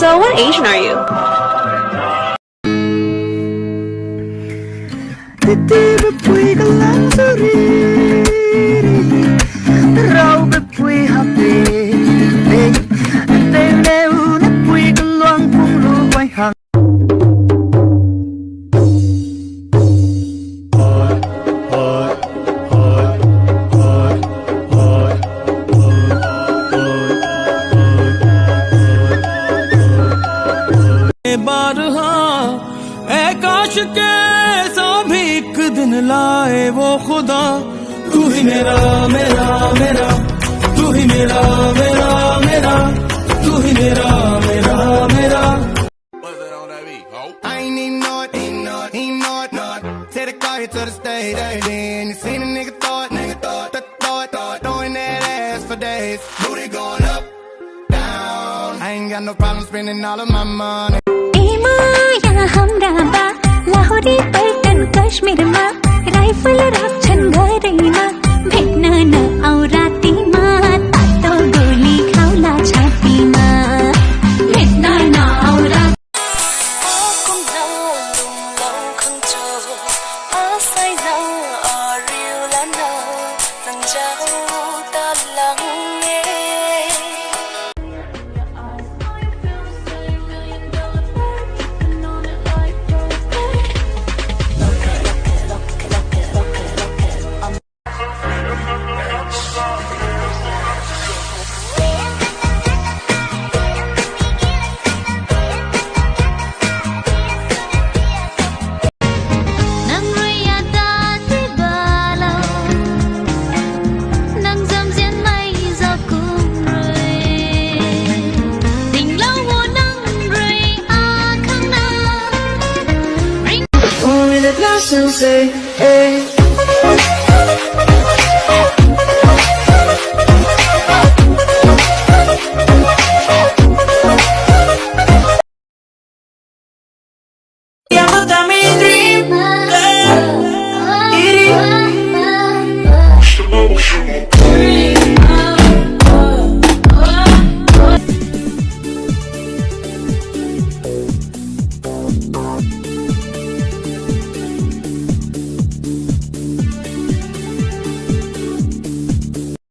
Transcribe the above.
So what Asian are you? काश के सा भी एक दिन लाए वो खुदा तू ही मेरा मेरा मेरा तू ही मेरा मेरा मेरा तू ही मेरा मेरा मेरा I ain't even know it, ain't know it. Take the car here to the stage, then you seen a nigga thought, throwing that ass for days. Booty going up, down. I ain't got no problem spending all of my money. Lahori पल्टन कश्मीर मा rifle राख्छन् घरैमा भेट्न न आउ रातिमा तातो गोली खाउला छातीमा भेट्न न आउ and say, hey. Dream,